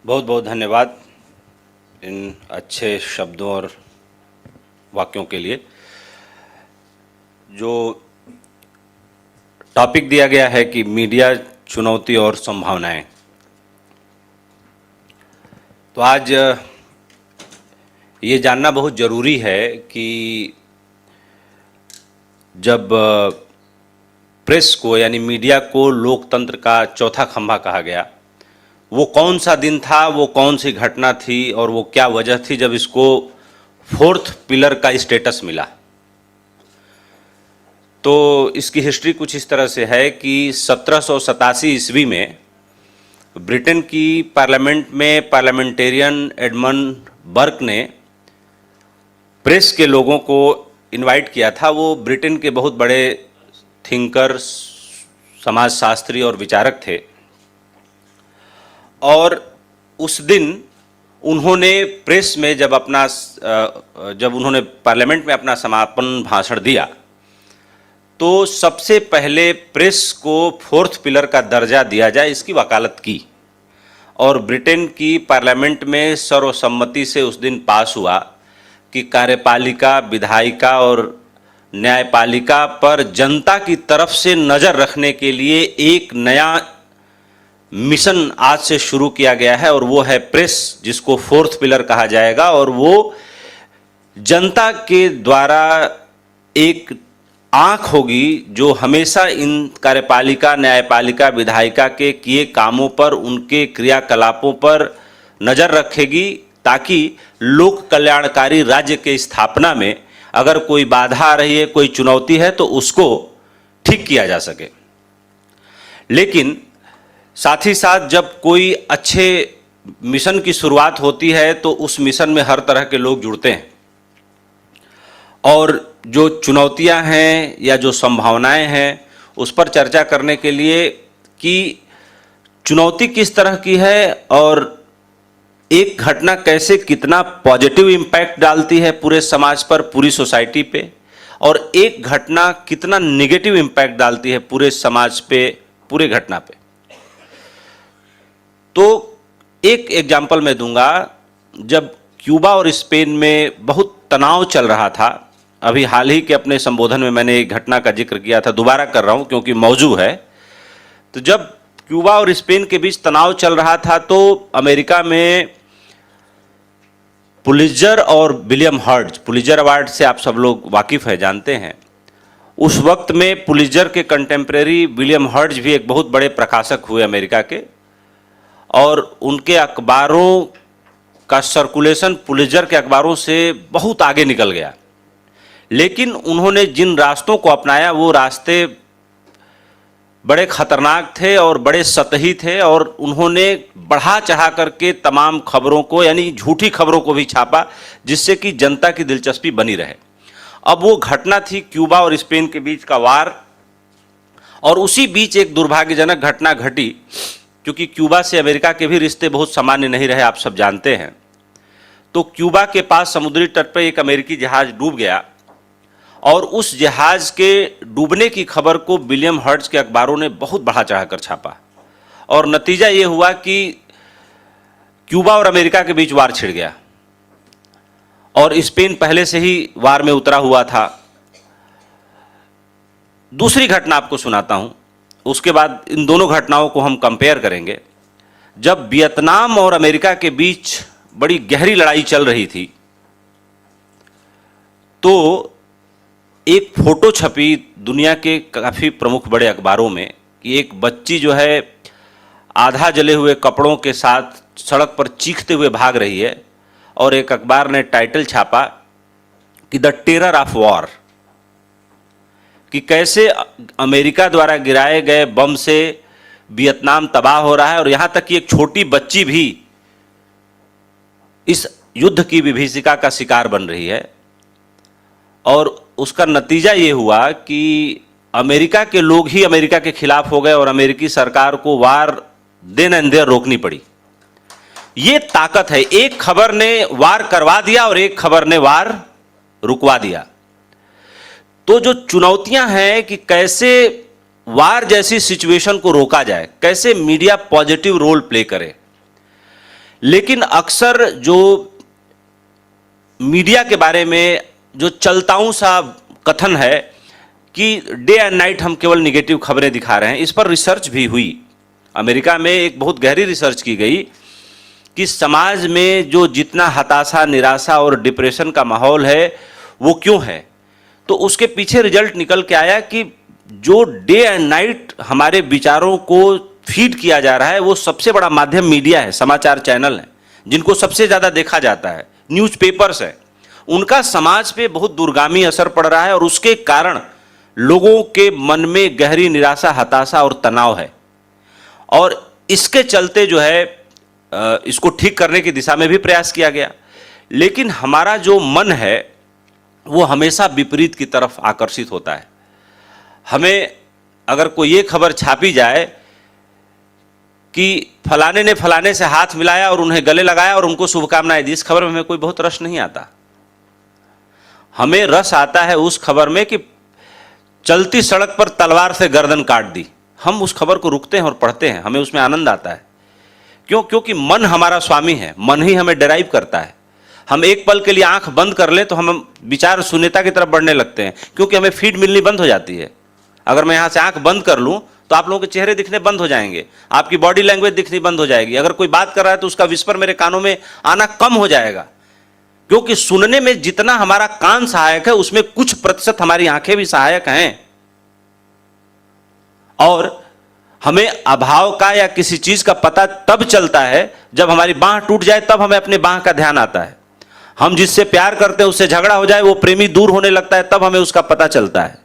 बहुत बहुत धन्यवाद इन अच्छे शब्दों और वाक्यों के लिए। जो टॉपिक दिया गया है कि मीडिया, चुनौती और संभावनाएं, तो आज ये जानना बहुत ज़रूरी है कि जब प्रेस को यानी मीडिया को लोकतंत्र का चौथा खंभा कहा गया, वो कौन सा दिन था, वो कौन सी घटना थी और वो क्या वजह थी जब इसको फोर्थ पिलर का स्टेटस मिला। तो इसकी हिस्ट्री कुछ इस तरह से है कि 1787 ईस्वी में ब्रिटेन की पार्लियामेंट में पार्लियामेंटेरियन एडमंड बर्क ने प्रेस के लोगों को इनवाइट किया था। वो ब्रिटेन के बहुत बड़े थिंकर, समाजशास्त्री और विचारक थे, और उस दिन उन्होंने प्रेस में जब उन्होंने पार्लियामेंट में अपना समापन भाषण दिया, तो सबसे पहले प्रेस को फोर्थ पिलर का दर्जा दिया जाए इसकी वकालत की, और ब्रिटेन की पार्लियामेंट में सर्वसम्मति से उस दिन पास हुआ कि कार्यपालिका, विधायिका और न्यायपालिका पर जनता की तरफ से नज़र रखने के लिए एक नया मिशन आज से शुरू किया गया है, और वो है प्रेस, जिसको फोर्थ पिलर कहा जाएगा। और वो जनता के द्वारा एक आँख होगी जो हमेशा इन कार्यपालिका, न्यायपालिका, विधायिका के किए कामों पर, उनके क्रियाकलापों पर नज़र रखेगी, ताकि लोक कल्याणकारी राज्य के स्थापना में अगर कोई बाधा आ रही है, कोई चुनौती है, तो उसको ठीक किया जा सके। लेकिन साथ ही साथ जब कोई अच्छे मिशन की शुरुआत होती है तो उस मिशन में हर तरह के लोग जुड़ते हैं, और जो चुनौतियां हैं या जो संभावनाएं हैं उस पर चर्चा करने के लिए कि चुनौती किस तरह की है और एक घटना कैसे कितना पॉजिटिव इम्पैक्ट डालती है पूरे समाज पर, पूरी सोसाइटी पे, और एक घटना कितना नेगेटिव इम्पैक्ट डालती है पूरे समाज पे, पूरे घटना पे। तो एक एग्जाम्पल मैं दूंगा। जब क्यूबा और स्पेन में बहुत तनाव चल रहा था, अभी हाल ही के अपने संबोधन में मैंने एक घटना का जिक्र किया था, दोबारा कर रहा हूं क्योंकि मौजू है। तो जब क्यूबा और स्पेन के बीच तनाव चल रहा था तो अमेरिका में पुलित्जर और विलियम हर्ट्ज, पुलित्जर अवार्ड से आप सब लोग वाकिफ है, जानते हैं। उस वक्त में पुलित्जर के कंटेम्प्रेरी विलियम हर्ट्ज भी एक बहुत बड़े प्रकाशक हुए अमेरिका के, और उनके अखबारों का सर्कुलेशन पुलित्जर के अखबारों से बहुत आगे निकल गया। लेकिन उन्होंने जिन रास्तों को अपनाया वो रास्ते बड़े खतरनाक थे और बड़े सतही थे, और उन्होंने बढ़ा चढ़ा करके तमाम खबरों को, यानी झूठी खबरों को भी छापा, जिससे कि जनता की दिलचस्पी बनी रहे। अब वो घटना थी क्यूबा और स्पेन के बीच का वार, और उसी बीच एक दुर्भाग्यजनक घटना घटी, क्योंकि क्यूबा से अमेरिका के भी रिश्ते बहुत सामान्य नहीं रहे, आप सब जानते हैं। तो क्यूबा के पास समुद्री तट पर एक अमेरिकी जहाज डूब गया, और उस जहाज के डूबने की खबर को विलियम हर्ट्ज के अखबारों ने बहुत बढ़ा चढ़ाकर छापा, और नतीजा ये हुआ कि क्यूबा और अमेरिका के बीच वार छिड़ गया, और स्पेन पहले से ही वार में उतरा हुआ था। दूसरी घटना आपको सुनाता हूं, उसके बाद इन दोनों घटनाओं को हम कंपेयर करेंगे। जब वियतनाम और अमेरिका के बीच बड़ी गहरी लड़ाई चल रही थी, तो एक फोटो छपी दुनिया के काफ़ी प्रमुख बड़े अखबारों में कि एक बच्ची जो है आधा जले हुए कपड़ों के साथ सड़क पर चीखते हुए भाग रही है, और एक अखबार ने टाइटल छापा कि द टेरर ऑफ वॉर, कि कैसे अमेरिका द्वारा गिराए गए बम से वियतनाम तबाह हो रहा है, और यहाँ तक कि एक छोटी बच्ची भी इस युद्ध की विभीषिका का शिकार बन रही है। और उसका नतीजा ये हुआ कि अमेरिका के लोग ही अमेरिका के खिलाफ हो गए, और अमेरिकी सरकार को वार देन एंड देयर रोकनी पड़ी। ये ताकत है, एक खबर ने वार करवा दिया और एक खबर ने वार रुकवा दिया। तो जो चुनौतियां हैं कि कैसे वार जैसी सिचुएशन को रोका जाए, कैसे मीडिया पॉजिटिव रोल प्ले करे। लेकिन अक्सर जो मीडिया के बारे में जो चलताऊ सा कथन है कि डे एंड नाइट हम केवल निगेटिव खबरें दिखा रहे हैं, इस पर रिसर्च भी हुई। अमेरिका में एक बहुत गहरी रिसर्च की गई कि समाज में जो जितना हताशा, निराशा और डिप्रेशन का माहौल है वो क्यों है। तो उसके पीछे रिजल्ट निकल के आया कि जो डे एंड नाइट हमारे विचारों को फीड किया जा रहा है वो सबसे बड़ा माध्यम मीडिया है, समाचार चैनल है, जिनको सबसे ज़्यादा देखा जाता है, न्यूज़पेपर्स है। उनका समाज पे बहुत दूरगामी असर पड़ रहा है और उसके कारण लोगों के मन में गहरी निराशा, हताशा और तनाव है। और इसके चलते जो है इसको ठीक करने की दिशा में भी प्रयास किया गया, लेकिन हमारा जो मन है वो हमेशा विपरीत की तरफ आकर्षित होता है। हमें अगर कोई ये खबर छापी जाए कि फलाने ने फलाने से हाथ मिलाया और उन्हें गले लगाया और उनको शुभकामनाएं दी, इस खबर में हमें कोई बहुत रस नहीं आता। हमें रस आता है उस खबर में कि चलती सड़क पर तलवार से गर्दन काट दी। हम उस खबर को रुकते हैं और पढ़ते हैं, हमें उसमें आनंद आता है। क्यों? क्योंकि मन हमारा स्वामी है, मन ही हमें ड्राइव करता है। हम एक पल के लिए आंख बंद कर लें तो हम विचार शून्यता की तरफ बढ़ने लगते हैं, क्योंकि हमें फीड मिलनी बंद हो जाती है। अगर मैं यहाँ से आंख बंद कर लूँ तो आप लोगों के चेहरे दिखने बंद हो जाएंगे, आपकी बॉडी लैंग्वेज दिखनी बंद हो जाएगी। अगर कोई बात कर रहा है तो उसका विस्पर मेरे कानों में आना कम हो जाएगा, क्योंकि सुनने में जितना हमारा कान सहायक है उसमें कुछ प्रतिशत हमारी आंखें भी सहायक हैं। और हमें अभाव का या किसी चीज का पता तब चलता है जब हमारी बांह टूट जाए, तब हमें अपने बांह का ध्यान आता है। हम जिससे प्यार करते हैं उससे झगड़ा हो जाए, वो प्रेमी दूर होने लगता है, तब हमें उसका पता चलता है।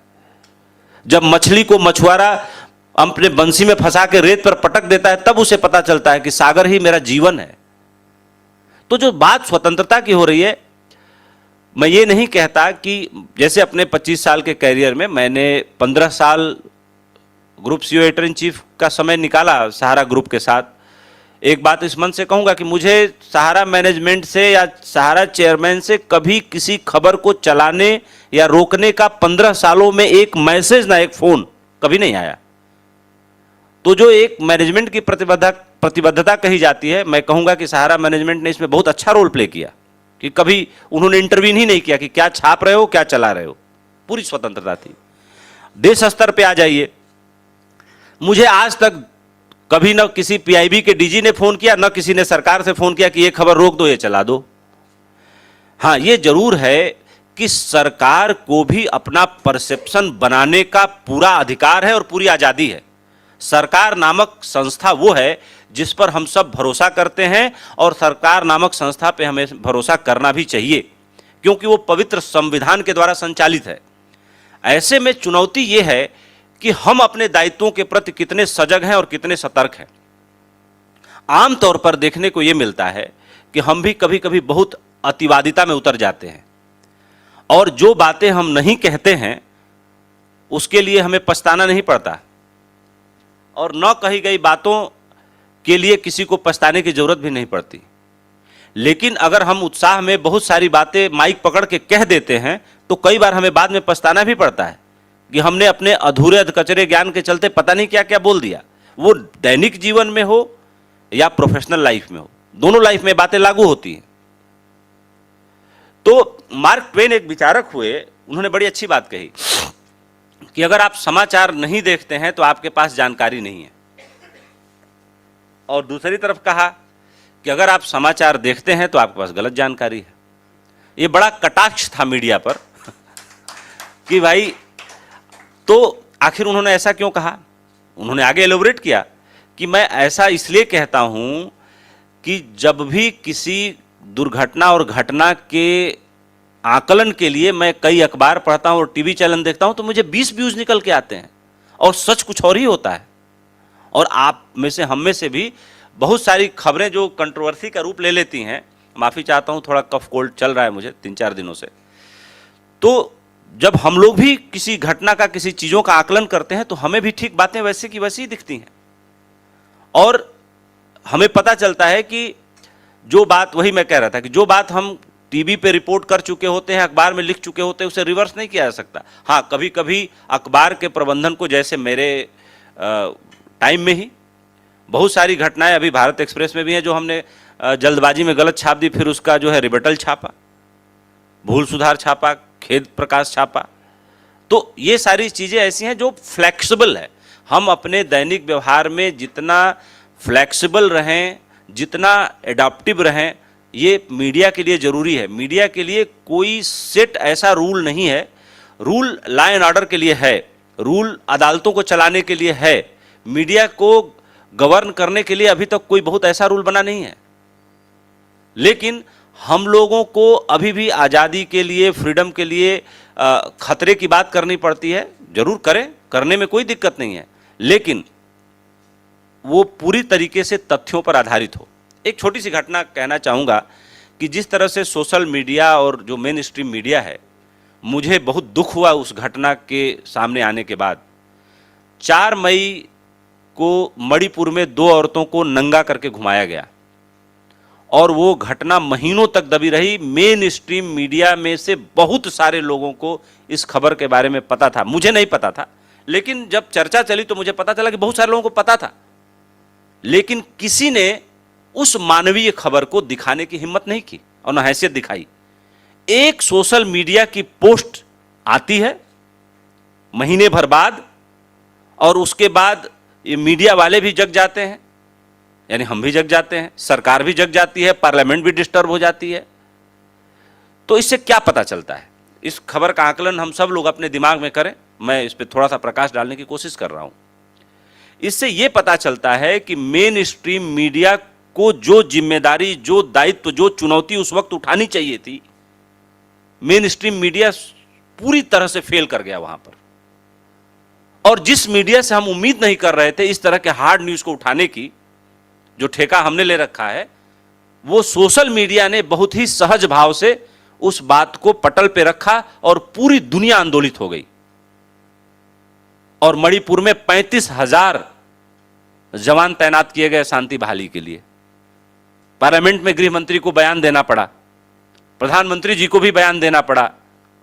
जब मछली को मछुआरा अपने बंसी में फंसा के रेत पर पटक देता है, तब उसे पता चलता है कि सागर ही मेरा जीवन है। तो जो बात स्वतंत्रता की हो रही है, मैं ये नहीं कहता कि जैसे अपने 25 साल के कैरियर में मैंने 15 साल group CEO editor in chief का समय निकाला सहारा ग्रुप के साथ। एक बात इस मन से कहूंगा कि मुझे सहारा मैनेजमेंट से या सहारा चेयरमैन से कभी किसी खबर को चलाने या रोकने का 15 सालों में एक मैसेज ना एक फोन कभी नहीं आया। तो जो एक मैनेजमेंट की प्रतिबद्धता कही जाती है, मैं कहूंगा कि सहारा मैनेजमेंट ने इसमें बहुत अच्छा रोल प्ले किया कि कभी उन्होंने इंटरवीन ही नहीं किया कि क्या छाप रहे हो, क्या चला रहे हो। पूरी स्वतंत्रता थी। देश स्तर पे आ जाइए, मुझे आज तक कभी न किसी पीआईबी के डीजी ने फोन किया, न किसी ने सरकार से फोन किया कि ये खबर रोक दो, ये चला दो। हाँ, ये जरूर है कि सरकार को भी अपना परसेप्शन बनाने का पूरा अधिकार है और पूरी आजादी है। सरकार नामक संस्था वो है जिस पर हम सब भरोसा करते हैं, और सरकार नामक संस्था पे हमें भरोसा करना भी चाहिए, क्योंकि वो पवित्र संविधान के द्वारा संचालित है। ऐसे में चुनौती ये है कि हम अपने दायित्वों के प्रति कितने सजग हैं और कितने सतर्क हैं। आमतौर पर देखने को यह मिलता है कि हम भी कभी कभी बहुत अतिवादिता में उतर जाते हैं, और जो बातें हम नहीं कहते हैं उसके लिए हमें पछताना नहीं पड़ता, और न कही गई बातों के लिए किसी को पछताने की जरूरत भी नहीं पड़ती। लेकिन अगर हम उत्साह में बहुत सारी बातें माइक पकड़ के कह देते हैं तो कई बार हमें बाद में पछताना भी पड़ता है कि हमने अपने अधूरे अधकचरे ज्ञान के चलते पता नहीं क्या क्या बोल दिया। वो दैनिक जीवन में हो या प्रोफेशनल लाइफ में हो, दोनों लाइफ में बातें लागू होती हैं। तो मार्क ट्वेन एक विचारक हुए, उन्होंने बड़ी अच्छी बात कही कि अगर आप समाचार नहीं देखते हैं तो आपके पास जानकारी नहीं है, और दूसरी तरफ कहा कि अगर आप समाचार देखते हैं तो आपके पास गलत जानकारी है। ये बड़ा कटाक्ष था मीडिया पर कि भाई, तो आखिर उन्होंने ऐसा क्यों कहा? उन्होंने आगे एलोबरेट किया कि मैं ऐसा इसलिए कहता हूं कि जब भी किसी दुर्घटना और घटना के आकलन के लिए मैं कई अखबार पढ़ता हूं और टीवी चैनल देखता हूं तो मुझे 20 व्यूज निकल के आते हैं और सच कुछ और ही होता है। और आप में से, हम में से भी बहुत सारी खबरें जो कंट्रोवर्सी का रूप ले लेती हैं, माफ़ी चाहता हूं, थोड़ा कफ कोल्ड चल रहा है मुझे 3-4 दिनों से। तो जब हम लोग भी किसी घटना का, किसी चीज़ों का आकलन करते हैं तो हमें भी ठीक बातें वैसे की वैसी ही दिखती हैं, और हमें पता चलता है कि जो बात, वही मैं कह रहा था कि जो बात हम टीवी पे रिपोर्ट कर चुके होते हैं, अखबार में लिख चुके होते हैं, उसे रिवर्स नहीं किया जा सकता। हाँ, कभी कभी अखबार के प्रबंधन को, जैसे मेरे टाइम में ही बहुत सारी घटनाएं अभी भारत एक्सप्रेस में भी हैं जो हमने जल्दबाजी में गलत छाप दी, फिर उसका जो है रिबटल छापा, भूल सुधार छापा, खेद प्रकाश छापा। तो ये सारी चीज़ें ऐसी हैं जो फ्लेक्सिबल है। हम अपने दैनिक व्यवहार में जितना फ्लेक्सिबल रहें, जितना एडाप्टिव रहें, ये मीडिया के लिए ज़रूरी है। मीडिया के लिए कोई सेट ऐसा रूल नहीं है। रूल लॉ एंड ऑर्डर के लिए है, रूल अदालतों को चलाने के लिए है, मीडिया को गवर्न करने के लिए अभी तक कोई बहुत ऐसा रूल बना नहीं है। लेकिन हम लोगों को अभी भी आज़ादी के लिए, फ्रीडम के लिए खतरे की बात करनी पड़ती है। जरूर करें, करने में कोई दिक्कत नहीं है, लेकिन वो पूरी तरीके से तथ्यों पर आधारित हो। एक छोटी सी घटना कहना चाहूँगा कि जिस तरह से सोशल मीडिया और जो मेन स्ट्रीम मीडिया है, मुझे बहुत दुख हुआ उस घटना के सामने आने के बाद। 4 मई को मणिपुर में 2 औरतों को नंगा करके घुमाया गया और वो घटना महीनों तक दबी रही। मेन स्ट्रीम मीडिया में से बहुत सारे लोगों को इस खबर के बारे में पता था, मुझे नहीं पता था, लेकिन जब चर्चा चली तो मुझे पता चला कि बहुत सारे लोगों को पता था, लेकिन किसी ने उस मानवीय खबर को दिखाने की हिम्मत नहीं की और न हैसियत दिखाई। एक सोशल मीडिया की पोस्ट आती है महीने भर बाद और उसके बाद ये मीडिया वाले भी जग जाते हैं, यानी हम भी जग जाते हैं, सरकार भी जग जाती है, पार्लियामेंट भी डिस्टर्ब हो जाती है। तो इससे क्या पता चलता है? इस खबर का आकलन हम सब लोग अपने दिमाग में करें, मैं इस पर थोड़ा सा प्रकाश डालने की कोशिश कर रहा हूं। इससे यह पता चलता है कि मेन स्ट्रीम मीडिया को जो जिम्मेदारी, जो दायित्व, जो चुनौती उस वक्त उठानी चाहिए थी, मेन स्ट्रीम मीडिया पूरी तरह से फेल कर गया वहां पर। और जिस मीडिया से हम उम्मीद नहीं कर रहे थे इस तरह के हार्ड न्यूज को उठाने की, जो ठेका हमने ले रखा है, वो सोशल मीडिया ने बहुत ही सहज भाव से उस बात को पटल पे रखा और पूरी दुनिया आंदोलित हो गई। और मणिपुर में 35,000 जवान तैनात किए गए शांति बहाली के लिए। पार्लियामेंट में गृह मंत्री को बयान देना पड़ा, प्रधानमंत्री जी को भी बयान देना पड़ा,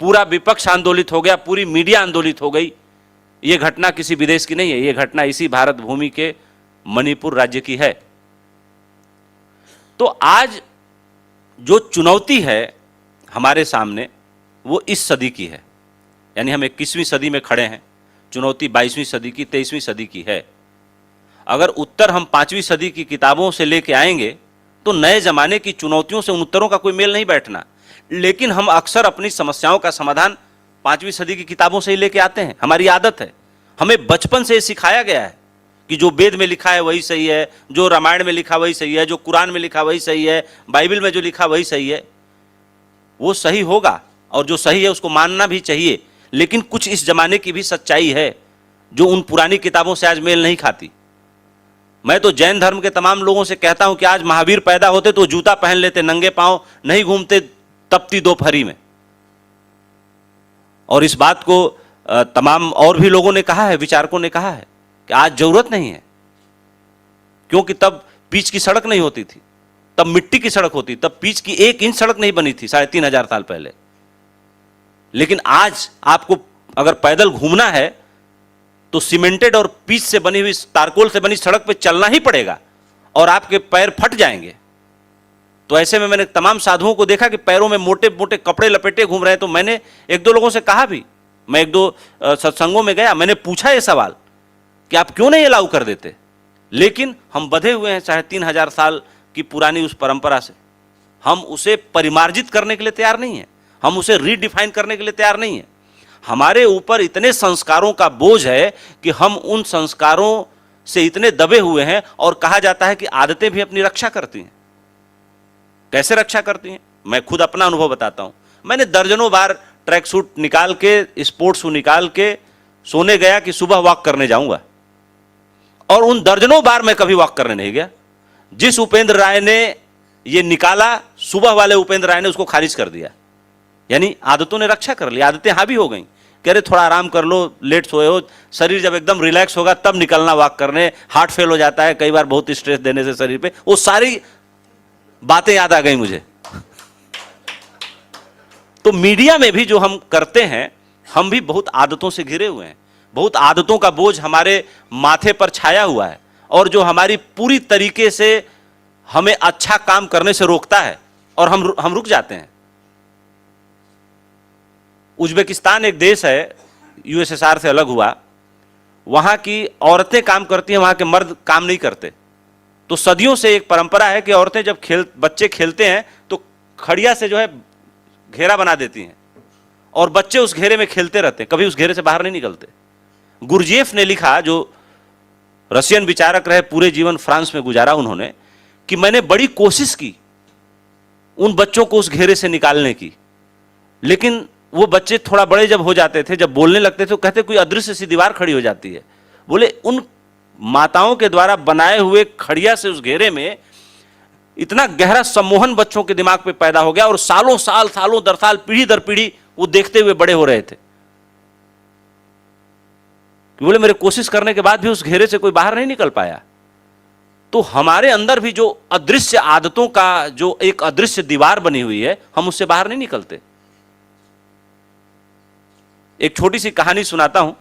पूरा विपक्ष आंदोलित हो गया, पूरी मीडिया आंदोलित हो गई। यह घटना किसी विदेश की नहीं है, यह घटना इसी भारत भूमि के मणिपुर राज्य की है। तो आज जो चुनौती है हमारे सामने वो इस सदी की है, यानी हम 21वीं सदी में खड़े हैं। चुनौती 22वीं सदी की, 23वीं सदी की है। अगर उत्तर हम 5वीं सदी की किताबों से लेके आएंगे तो नए जमाने की चुनौतियों से उन उत्तरों का कोई मेल नहीं बैठना। लेकिन हम अक्सर अपनी समस्याओं का समाधान 5वीं सदी की किताबों से ही लेके आते हैं, हमारी आदत है। हमें बचपन से सिखाया गया है कि जो वेद में लिखा है वही सही है, जो रामायण में लिखा वही सही है, जो कुरान में लिखा वही सही है, बाइबल में जो लिखा वही सही है। वो सही होगा और जो सही है उसको मानना भी चाहिए, लेकिन कुछ इस जमाने की भी सच्चाई है जो उन पुरानी किताबों से आज मेल नहीं खाती। मैं तो जैन धर्म के तमाम लोगों से कहता हूं कि आज महावीर पैदा होते तो जूता पहन लेते, नंगे पांव नहीं घूमते तपती दोपहरी में। और इस बात को तमाम और भी लोगों ने कहा है, विचारकों ने कहा है कि आज जरूरत नहीं है, क्योंकि तब पीच की सड़क नहीं होती थी, तब मिट्टी की सड़क होती, तब पीच की 1 इंच सड़क नहीं बनी थी 3,500 साल पहले। लेकिन आज आपको अगर पैदल घूमना है तो सीमेंटेड और पीच से बनी हुई, तारकोल से बनी सड़क पे चलना ही पड़ेगा और आपके पैर फट जाएंगे। तो ऐसे में मैंने तमाम साधुओं को देखा कि पैरों में मोटे मोटे कपड़े लपेटे घूम रहे हैं। तो मैंने 1-2 लोगों से कहा भी, मैं 1-2 सत्संगों में गया, मैंने पूछा ये सवाल कि आप क्यों नहीं अलाउ कर देते। लेकिन हम बंधे हुए हैं 3,500 साल की पुरानी उस परंपरा से। हम उसे परिमार्जित करने के लिए तैयार नहीं है, हम उसे रीडिफाइन करने के लिए तैयार नहीं है। हमारे ऊपर इतने संस्कारों का बोझ है कि हम उन संस्कारों से इतने दबे हुए हैं। और कहा जाता है कि आदतें भी अपनी रक्षा करती हैं। कैसे रक्षा करती हैं? मैं खुद अपना अनुभव बताता हूं। मैंने दर्जनों बार ट्रैक सूट निकाल के, स्पोर्ट्स शू निकाल के सोने गया कि सुबह वॉक करने जाऊंगा, और उन दर्जनों बार मैं कभी वॉक करने नहीं गया। जिस उपेंद्र राय ने ये निकाला, सुबह वाले उपेंद्र राय ने उसको खारिज कर दिया। यानी आदतों ने रक्षा कर ली, आदतें हावी हो गई। कह रहे थोड़ा आराम कर लो, लेट सोए हो, शरीर जब एकदम रिलैक्स होगा तब निकलना वॉक करने, हार्ट फेल हो जाता है कई बार बहुत स्ट्रेस देने से शरीर पे। वो सारी बातें याद आ गई मुझे। तो मीडिया में भी जो हम करते हैं, हम भी बहुत आदतों से घिरे हुए हैं, बहुत आदतों का बोझ हमारे माथे पर छाया हुआ है। और जो हमारी पूरी तरीके से हमें अच्छा काम करने से रोकता है और हम रुक जाते हैं। उज्बेकिस्तान एक देश है, यूएसएसआर से अलग हुआ, वहां की औरतें काम करती हैं, वहां के मर्द काम नहीं करते। तो सदियों से एक परंपरा है कि औरतें जब बच्चे खेलते हैं तो खड़िया से जो है घेरा बना देती हैं और बच्चे उस घेरे में खेलते रहते हैं, कभी उस घेरे से बाहर नहीं निकलते। गुरजेफ ने लिखा, जो रशियन विचारक रहे, पूरे जीवन फ्रांस में गुजारा उन्होंने, कि मैंने बड़ी कोशिश की उन बच्चों को उस घेरे से निकालने की, लेकिन वो बच्चे थोड़ा बड़े जब हो जाते थे, जब बोलने लगते थे, तो कहते कोई अदृश्य सी दीवार खड़ी हो जाती है। बोले उन माताओं के द्वारा बनाए हुए खड़िया से उस घेरे में इतना गहरा सम्मोहन बच्चों के दिमाग पे पैदा हो गया और सालों दर साल, पीढ़ी दर पीढ़ी वो देखते हुए बड़े हो रहे थे। बोले मेरे कोशिश करने के बाद भी उस घेरे से कोई बाहर नहीं निकल पाया। तो हमारे अंदर भी जो अदृश्य आदतों का जो एक अदृश्य दीवार बनी हुई है, हम उससे बाहर नहीं निकलते। एक छोटी सी कहानी सुनाता हूं।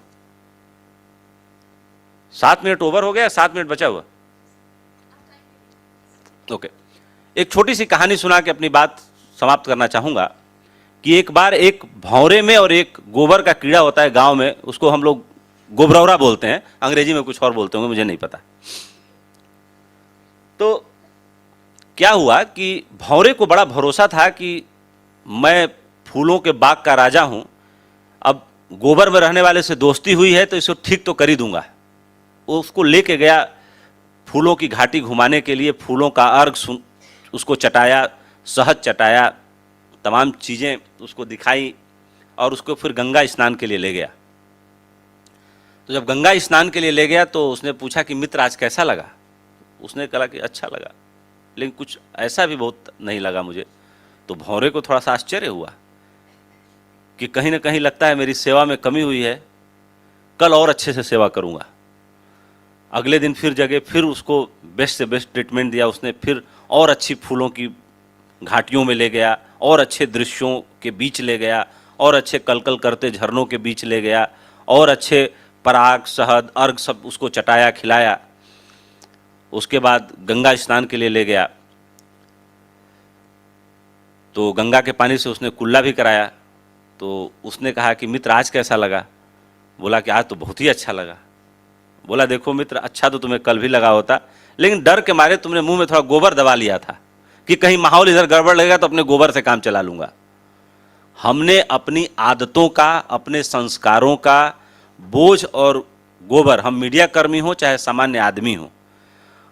7 मिनट ओवर हो गया, 7 मिनट बचा हुआ। ओके, एक छोटी सी कहानी सुना के अपनी बात समाप्त करना चाहूंगा कि एक बार एक भौरे में और एक गोबर का कीड़ा होता है गांव में, उसको हम लोग गोबरौरा बोलते हैं, अंग्रेजी में कुछ और बोलते होंगे, मुझे नहीं पता। तो क्या हुआ कि भौरे को बड़ा भरोसा था कि मैं फूलों के बाग का राजा हूं, अब गोबर में रहने वाले से दोस्ती हुई है तो इसको ठीक तो कर ही दूंगा। वो उसको लेके गया फूलों की घाटी घुमाने के लिए, फूलों का अर्घ उसको चटाया, शहद चटाया, तमाम चीज़ें उसको दिखाई और उसको फिर गंगा स्नान के लिए ले गया। तो जब गंगा स्नान के लिए ले गया तो उसने पूछा कि मित्र आज कैसा लगा? उसने कहा कि अच्छा लगा, लेकिन कुछ ऐसा भी बहुत नहीं लगा मुझे। तो भौरे को थोड़ा सा आश्चर्य हुआ कि कहीं ना कहीं लगता है मेरी सेवा में कमी हुई है, कल और अच्छे से सेवा करूँगा। अगले दिन फिर जगह, फिर उसको बेस्ट से बेस्ट ट्रीटमेंट दिया उसने, फिर और अच्छी फूलों की घाटियों में ले गया, और अच्छे दृश्यों के बीच ले गया, और अच्छे कलकल करते झरनों के बीच ले गया, और अच्छे पराग, शहद, अर्घ सब उसको चटाया, खिलाया। उसके बाद गंगा स्नान के लिए ले गया तो गंगा के पानी से उसने कुल्ला भी कराया। तो उसने कहा कि मित्र आज कैसा लगा? बोला कि आज तो बहुत ही अच्छा लगा। बोला देखो मित्र, अच्छा तो तुम्हें कल भी लगा होता, लेकिन डर के मारे तुमने मुंह में थोड़ा गोबर दबा लिया था कि कहीं माहौल इधर गड़बड़ लगेगा तो अपने गोबर से काम चला लूंगा। हमने अपनी आदतों का, अपने संस्कारों का बोझ और गोबर, हम मीडिया कर्मी हो चाहे सामान्य आदमी हो,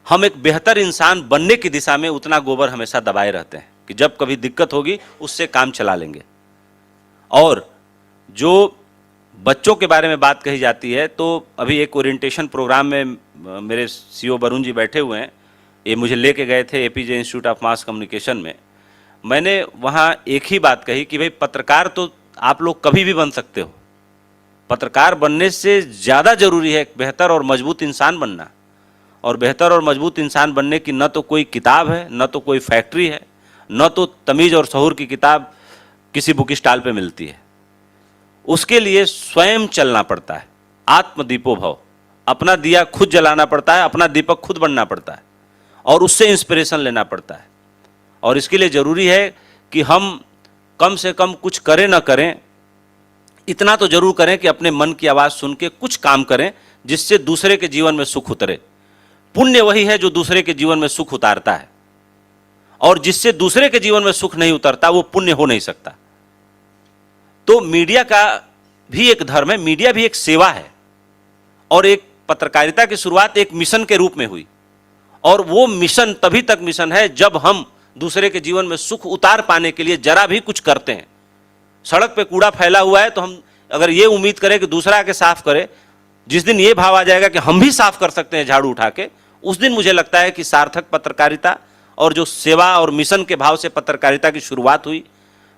हम एक बेहतर इंसान बनने की दिशा में उतना गोबर हमेशा दबाए रहते हैं कि जब कभी दिक्कत होगी उससे काम चला लेंगे। और जो बच्चों के बारे में बात कही जाती है, तो अभी एक ओरिएंटेशन प्रोग्राम में मेरे सीओ वरुण जी बैठे हुए हैं, ये मुझे लेके गए थे APJ institute of mass communication में। मैंने वहाँ एक ही बात कही कि भाई पत्रकार तो आप लोग कभी भी बन सकते हो, पत्रकार बनने से ज़्यादा जरूरी है एक बेहतर और मजबूत इंसान बनना। और बेहतर और मजबूत इंसान बनने की न तो कोई किताब है, न तो कोई फैक्ट्री है, न तो तमीज़ और शऊर की किताब किसी बुक स्टॉल पे मिलती है। उसके लिए स्वयं चलना पड़ता है, आत्मदीपो भव, अपना दिया खुद जलाना पड़ता है, अपना दीपक खुद बनना पड़ता है और उससे इंस्पिरेशन लेना पड़ता है। और इसके लिए ज़रूरी है कि हम कम से कम कुछ करें ना करें, इतना तो जरूर करें कि अपने मन की आवाज़ सुन के कुछ काम करें जिससे दूसरे के जीवन में सुख उतरे। पुण्य वही है जो दूसरे के जीवन में सुख उतारता है, और जिससे दूसरे के जीवन में सुख नहीं उतरता वो पुण्य हो नहीं सकता। तो मीडिया का भी एक धर्म है, मीडिया भी एक सेवा है, और एक पत्रकारिता की शुरुआत एक मिशन के रूप में हुई, और वो मिशन तभी तक मिशन है जब हम दूसरे के जीवन में सुख उतार पाने के लिए जरा भी कुछ करते हैं। सड़क पे कूड़ा फैला हुआ है तो हम अगर ये उम्मीद करें कि दूसरा आके साफ करे, जिस दिन ये भाव आ जाएगा कि हम भी साफ कर सकते हैं झाड़ू उठा के, उस दिन मुझे लगता है कि सार्थक पत्रकारिता और जो सेवा और मिशन के भाव से पत्रकारिता की शुरुआत हुई।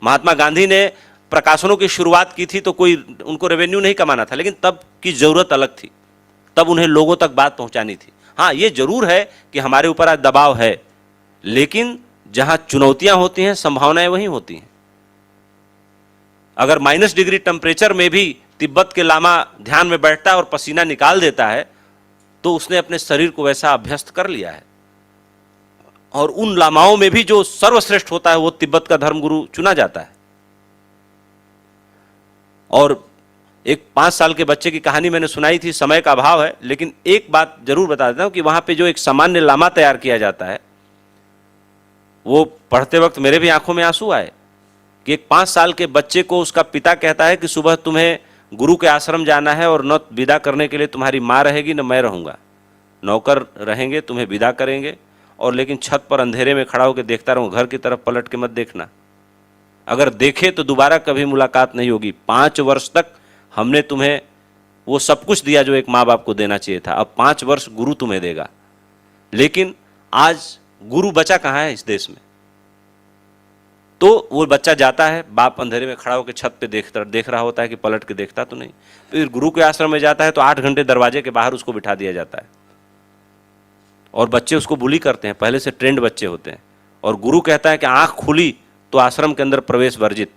महात्मा गांधी ने प्रकाशनों की शुरुआत की थी तो कोई उनको रेवेन्यू नहीं कमाना था, लेकिन तब की जरूरत अलग थी, तब उन्हें लोगों तक बात पहुंचानी थी। हाँ, ये जरूर है कि हमारे ऊपर आज दबाव है, लेकिन जहां चुनौतियां होती हैं संभावनाएं वहीं होती हैं। अगर -डिग्री टेम्परेचर में भी तिब्बत के लामा ध्यान में बैठता है और पसीना निकाल देता है तो उसने अपने शरीर को वैसा अभ्यस्त कर लिया है। और उन लामाओं में भी जो सर्वश्रेष्ठ होता है वो तिब्बत का धर्मगुरु चुना जाता है। और एक 5 साल के बच्चे की कहानी मैंने सुनाई थी, समय का अभाव है, लेकिन एक बात जरूर बता देता हूं कि वहां पे जो एक सामान्य लामा तैयार किया जाता है, वो पढ़ते वक्त मेरे भी आंखों में आंसू आए कि एक 5 साल के बच्चे को उसका पिता कहता है कि सुबह तुम्हें गुरु के आश्रम जाना है और न विदा करने के लिए तुम्हारी माँ रहेगी न मैं रहूंगा, नौकर रहेंगे, तुम्हें विदा करेंगे, और लेकिन छत पर अंधेरे में खड़ा होकर देखता रहूं, घर की तरफ पलट के मत देखना, अगर देखे तो दोबारा कभी मुलाकात नहीं होगी। 5 वर्ष तक हमने तुम्हें वो सब कुछ दिया जो एक माँ बाप को देना चाहिए था, अब 5 वर्ष गुरु तुम्हें देगा। लेकिन आज गुरु बचा कहाँ है इस देश में? तो वो बच्चा जाता है, बाप अंधेरे में खड़ा होकर छत पे देख रहा होता है कि पलट के देखता तो नहीं। फिर गुरु के आश्रम में जाता है तो 8 घंटे दरवाजे के बाहर उसको बिठा दिया जाता है और बच्चे उसको बुली करते हैं, पहले से ट्रेंड बच्चे होते हैं, और गुरु कहता है कि आंख खुली तो आश्रम के अंदर प्रवेश वर्जित।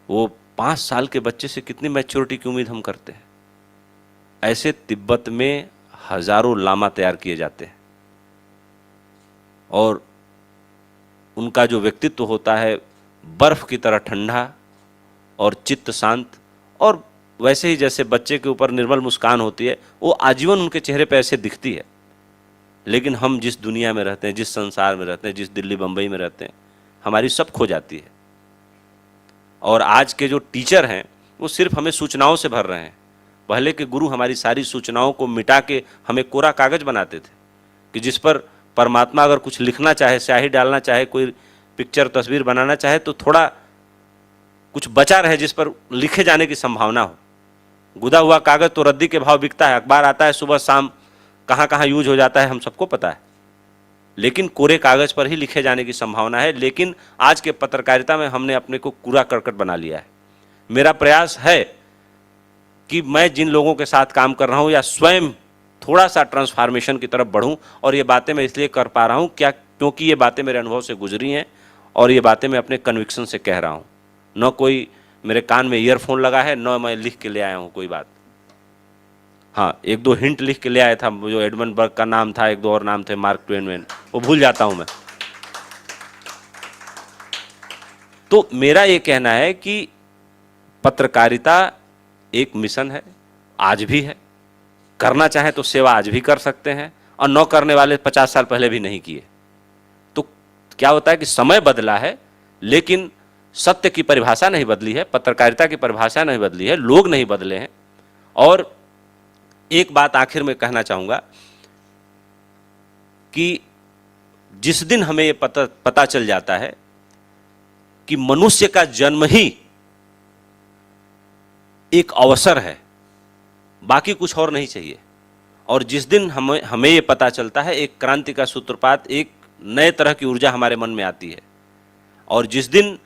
वो 5 साल के बच्चे से कितनी मैच्योरिटी की उम्मीद हम करते हैं? ऐसे तिब्बत में हजारों लामा तैयार किए जाते हैं और उनका जो व्यक्तित्व होता है बर्फ की तरह ठंडा और चित्त शांत, और वैसे ही जैसे बच्चे के ऊपर निर्मल मुस्कान होती है वो आजीवन उनके चेहरे पर ऐसे दिखती है। लेकिन हम जिस दुनिया में रहते हैं, जिस संसार में रहते हैं, जिस दिल्ली बम्बई में रहते हैं, हमारी सब खो जाती है। और आज के जो टीचर हैं वो सिर्फ हमें सूचनाओं से भर रहे हैं। पहले के गुरु हमारी सारी सूचनाओं को मिटा के हमें कोरा कागज बनाते थे कि जिस पर परमात्मा अगर कुछ लिखना चाहे, स्याही डालना चाहे, कोई पिक्चर तस्वीर बनाना चाहे तो थोड़ा कुछ बचा रहे जिस पर लिखे जाने की संभावना हो। गुदा हुआ कागज तो रद्दी के भाव बिकता है, अखबार आता है सुबह शाम, कहाँ कहाँ यूज हो जाता है हम सबको पता है, लेकिन कोरे कागज पर ही लिखे जाने की संभावना है। लेकिन आज के पत्रकारिता में हमने अपने को कूड़ा करकट बना लिया है। मेरा प्रयास है कि मैं जिन लोगों के साथ काम कर रहा हूं या स्वयं थोड़ा सा ट्रांसफॉर्मेशन की तरफ बढ़ूं, और ये बातें मैं इसलिए कर पा रहा हूं क्योंकि ये बातें मेरे अनुभव से गुजरी हैं और ये बातें मैं अपने कन्विक्शन से कह रहा हूं। न कोई मेरे कान में ईयरफोन लगा है, न मैं लिख के ले आया हूं कोई बात। हाँ, 1-2 हिंट लिख के ले आया था, जो एडमंड बर्ग का नाम था, 1-2 और नाम थे, मार्क ट्वेन, वो भूल जाता हूं मैं। तो मेरा ये कहना है कि पत्रकारिता एक मिशन है, आज भी है, करना चाहे तो सेवा आज भी कर सकते हैं, और न करने वाले 50 साल पहले भी नहीं किए। तो क्या होता है कि समय बदला है लेकिन सत्य की परिभाषा नहीं बदली है, पत्रकारिता की परिभाषा नहीं बदली है, लोग नहीं बदले हैं। और एक बात आखिर में कहना चाहूंगा कि जिस दिन हमें यह पता चल जाता है कि मनुष्य का जन्म ही एक अवसर है, बाकी कुछ और नहीं चाहिए, और जिस दिन हमें यह पता चलता है एक क्रांति का सूत्रपात, एक नए तरह की ऊर्जा हमारे मन में आती है, और जिस दिन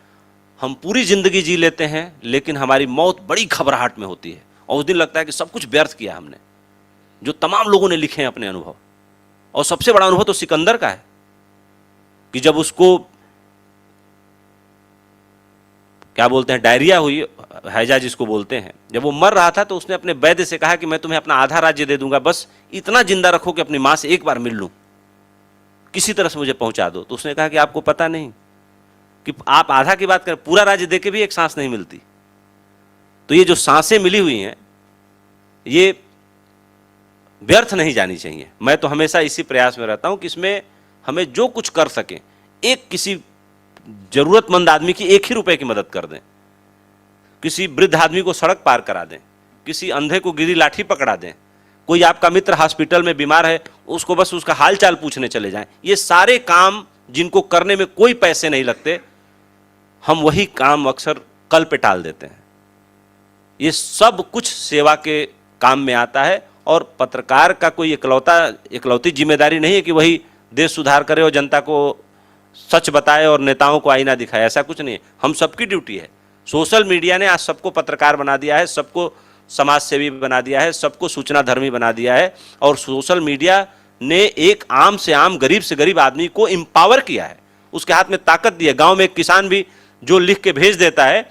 हम पूरी जिंदगी जी लेते हैं लेकिन हमारी मौत बड़ी घबराहट में होती है, और उस दिन लगता है कि सब कुछ व्यर्थ किया हमने, जो तमाम लोगों ने लिखे हैं अपने अनुभव। और सबसे बड़ा अनुभव तो सिकंदर का है कि जब उसको क्या बोलते हैं, डायरिया हुई, हैजा जिसको बोलते हैं, जब वो मर रहा था तो उसने अपने वैद्य से कहा कि मैं तुम्हें अपना आधा राज्य दे दूंगा, बस इतना जिंदा रखो कि अपनी मां से एक बार मिल लूं, किसी तरह से मुझे पहुंचा दो। तो उसने कहा कि आपको पता नहीं कि आप आधा की बात करें, पूरा राज्य देके भी एक सांस नहीं मिलती। तो ये जो सांसें मिली हुई हैं ये व्यर्थ नहीं जानी चाहिए। मैं तो हमेशा इसी प्रयास में रहता हूं कि इसमें हमें जो कुछ कर सकें, एक किसी जरूरतमंद आदमी की 1 ही रुपए की मदद कर दें, किसी वृद्ध आदमी को सड़क पार करा दें, किसी अंधे को गिरी लाठी पकड़ा दें, कोई आपका मित्र हॉस्पिटल में बीमार है उसको बस उसका हालचाल पूछने चले जाएं। ये सारे काम जिनको करने में कोई पैसे नहीं लगते, हम वही काम अक्सर कल पे टाल देते हैं। ये सब कुछ सेवा के काम में आता है, और पत्रकार का कोई इकलौती जिम्मेदारी नहीं है कि वही देश सुधार करे और जनता को सच बताए और नेताओं को आईना दिखाए, ऐसा कुछ नहीं है। हम सबकी ड्यूटी है। सोशल मीडिया ने आज सबको पत्रकार बना दिया है, सबको समाज सेवी बना दिया है, सबको सूचना धर्मी बना दिया है, और सोशल मीडिया ने एक आम से आम, गरीब से गरीब आदमी को एम्पावर किया है, उसके हाथ में ताकत दी है। गांव में एक किसान भी जो लिख के भेज देता है,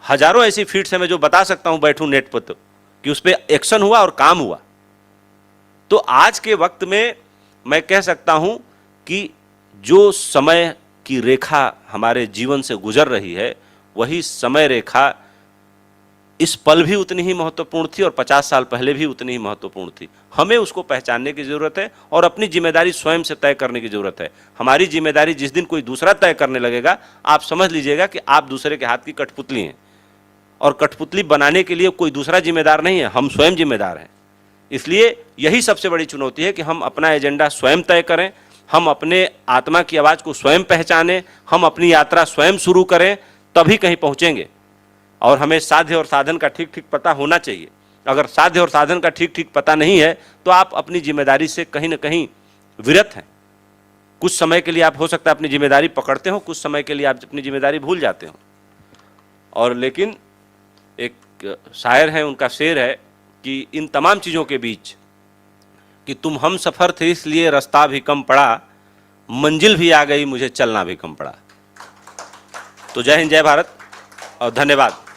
हजारों ऐसी फीड्स है मैं जो बता सकता हूं बैठूं नेट पर, तो कि उस पर एक्शन हुआ और काम हुआ। तो आज के वक्त में मैं कह सकता हूं कि जो समय की रेखा हमारे जीवन से गुजर रही है, वही समय रेखा इस पल भी उतनी ही महत्वपूर्ण थी और 50 साल पहले भी उतनी ही महत्वपूर्ण थी। हमें उसको पहचानने की ज़रूरत है और अपनी जिम्मेदारी स्वयं से तय करने की ज़रूरत है। हमारी जिम्मेदारी जिस दिन कोई दूसरा तय करने लगेगा, आप समझ लीजिएगा कि आप दूसरे के हाथ की कठपुतली हैं, और कठपुतली बनाने के लिए कोई दूसरा जिम्मेदार नहीं है, हम स्वयं जिम्मेदार हैं। इसलिए यही सबसे बड़ी चुनौती है कि हम अपना एजेंडा स्वयं तय करें, हम अपने आत्मा की आवाज़ को स्वयं पहचानें, हम अपनी यात्रा स्वयं शुरू करें, तभी कहीं पहुँचेंगे। और हमें साध्य और साधन का ठीक ठीक पता होना चाहिए। अगर साध्य और साधन का ठीक ठीक पता नहीं है तो आप अपनी जिम्मेदारी से कहीं ना कहीं विरत हैं। कुछ समय के लिए आप हो सकता है अपनी जिम्मेदारी पकड़ते हो, कुछ समय के लिए आप अपनी जिम्मेदारी भूल जाते हो। और लेकिन एक शायर हैं, उनका शेर है कि इन तमाम चीज़ों के बीच कि तुम हम सफ़र थे इसलिए रास्ता भी कम पड़ा, मंजिल भी आ गई मुझे चलना भी कम पड़ा। तो जय हिंद, जय भारत और धन्यवाद।